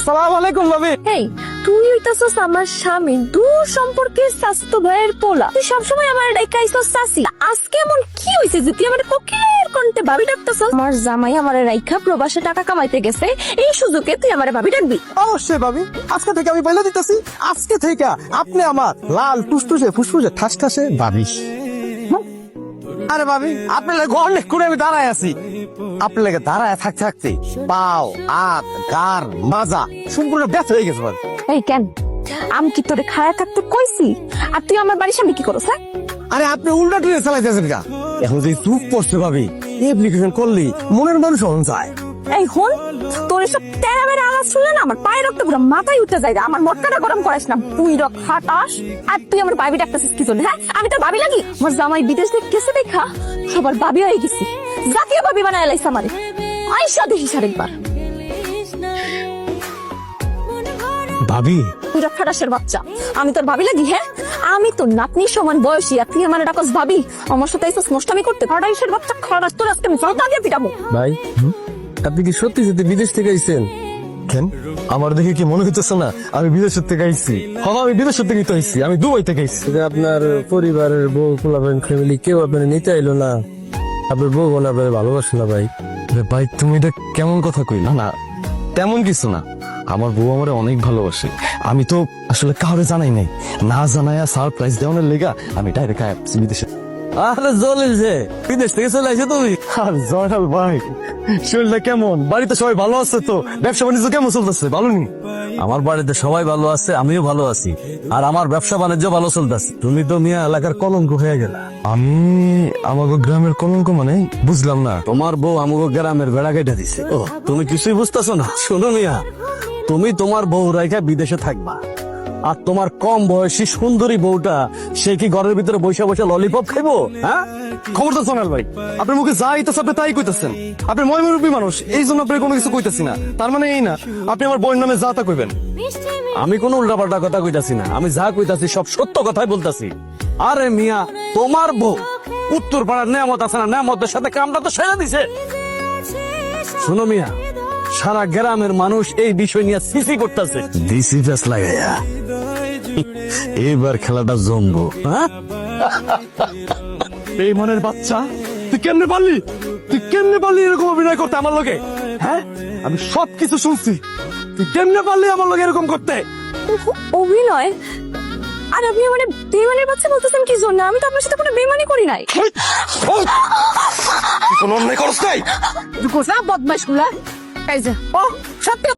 আসসালামু আলাইকুম ভাবি। এই তুই হইতাছস আমার স্বামী দূর সম্পর্কের স্বাস্থ্য ভাইয়ের পোলা, তুই সবসময় আমার ডাইকাইছস চাচি। আজকে এমন কি হইছে যে তুই আমার কোকিলের কণ্ঠে ভাবি ডাকতেছস? আমার জামাই আমার রাইখা প্রবাসে টাকা কামাইতে গেছে, এই সুযোগে তুই আমার ভাবি ডাকবি? অবশ্যই ভাবি, আজকে থেকে আমি বলে দিতেছি, আজকে থেকে আপনি আমার লাল টুসটুসে ফুসফুসে ঠাস ঠাসে ভাবি। আরে ভাবি, আপনার লাগে অনেক করে আমি দাঁড়ায় আছি। আপনার লাগে দাঁড়ায় থাকতে থাকতে পাও হাত গার মাজা সম্পূর্ণ ব্যথা হয়ে গেছে ভাবি। এই কেন আমি কি তোরে খায়া থাকতে কইছি? আর তুই আমার বাড়ির সামনে কি করছ? হ্যাঁ, আরে আপনি উল্টা টুয়ে চালাইতেছেন গা। এখন যে চুপ পড়ছে ভাবি, অ্যাপ্লিকেশন করলি মনের মানুষ হন যায়। এই হন, তোর এসব তেরা বেড়া আওয়াজ শুনলে না আমার পায়ের রক্ত পুরো মাথায় উঠে যায়। আমার মটকাটা গরম করাস না, তুই রক খাটাস। আর তুই আমার ভাবি ডাকতেছিস কি জন্য? হ্যাঁ, আমি তোর ভাবি লাগি? আমার জামাই বিদেশ থেকে গেছে দেখা সবার ভাবি হয়ে গেছি, জাতীয় ভাবি বানায় লাইছে আমারে। আইসা দেখিস আরেকবার। ভাবি তুই রক খাটাসের বাচ্চা, আমি তোর ভাবি লাগি? হ্যাঁ, আমি তোর নাতনির সমান বয়সী, আর তুই আমার ডাকস ভাবি? আমার সাথে এসে নষ্টামি করতে? খাটাইশের বাচ্চা খাটাস, তোর আজকে আমি জলটা দিয়ে পিটাবো। ভাই, আপনি কি সত্যি সত্যি বিদেশ থেকে আইছেন? কেন আমার দেখে কি মনে হইতেছে না আমি বিদেশের থেকে আইছি? হ্যাঁ, আমি বিদেশের থেকে তো আইছি, আমি দুবাই থেকে আইছি। আপনার পরিবারের বউ পোলাপান ফ্যামিলি কেউ আপনার নিতে আইলো না? আপনার বউ বোন আপনার ভালোবাসে না ভাই? ভাই তুমি এটা কেমন কথা কইলা? না তেমন কিছু না, আমার বউ আমারে অনেক ভালোবাসে। আমি তো আসলে কাউরে জানাই নাই, না জানাইয়া সারপ্রাইজ দেওয়ানোর লেগা আমি ডাইরেক্ট আইছি বিদেশে। আরে জলিল যে বিদেশ থেকে চলে আইছে তুমি? আর জয়নাল ভাই, শরীরটা কেমন? বাড়িতে সবাই ভালো আছে তো? ব্যবসা বাণিজ্য কেমন চলতেছে ভালো নি? আমার বাড়িতে সবাই ভালো আছে, আমিও ভালো আছি, আর আমার ব্যবসা বাণিজ্য ভালো চলতেছে। তুমি তো মিয়া এলাকার কলঙ্ক হয়ে গেলা। আমি আমাগো গ্রামের কলঙ্ক মানে বুঝলাম না। তোমার বউ আমাগো গ্রামের বেড়া কেটে দিছে। ও তুমি কিছুই বুঝতেছো না? শোনো মিয়া, তুমি তোমার বউ রাইখা বিদেশে থাকবা, আর তোমার কম বয়সী সুন্দরী বউটা সে কি ঘরের ভিতরে বসে বসে ললিপপ খাইবো? হ্যাঁ, খবর তো সোনাল ভাই, আপনার মুখে যা ইচ্ছা আপনি তাই কইতেছেন। আপনি ময়মুরব্বী মানুষ, এই জন্য আপনি কোনো কিছু কইতেছি না। তার মানে এই না আপনি আমার বউয়ের নামে যা তা কইবেন। আমি কোনো উল্টাপাল্টা কথা কইতাছি না, আমি যা কইতাছি সব সত্য কথাই বলতাছি। আরে মিয়া, তোমার বউ উত্তর পাড়ার নেয়ামত আছে না, নেয়ামতের সাথে কামটা তো সেরা দিছে। শুনো মিয়া, সারা গ্রামের মানুষ এই বিষয় নিয়ে সিসি করতেছে, ডিসি ফেস লাগাইয়া। এবার খেলাটা জমবো। হ্যাঁ, এই মনের বাচ্চা, তুই কেমনে পারলি? তুই কেমনে পারলি এরকম অভিনয় করতে আমার লগে? হ্যাঁ, আমি সবকিছু শুনছি, তুই কেমনে পারলি আমার লগে এরকম করতে? অভিনয়? আর আপনি মানে বেমানের বাচ্চা বলতেছেন কি জন্য? আমি তো আপনার সাথে কোনো বেমানি করি নাই। কোনো অন্যায় করছ নাই? বদমাইশ গুলা, এই যে ও সত্যি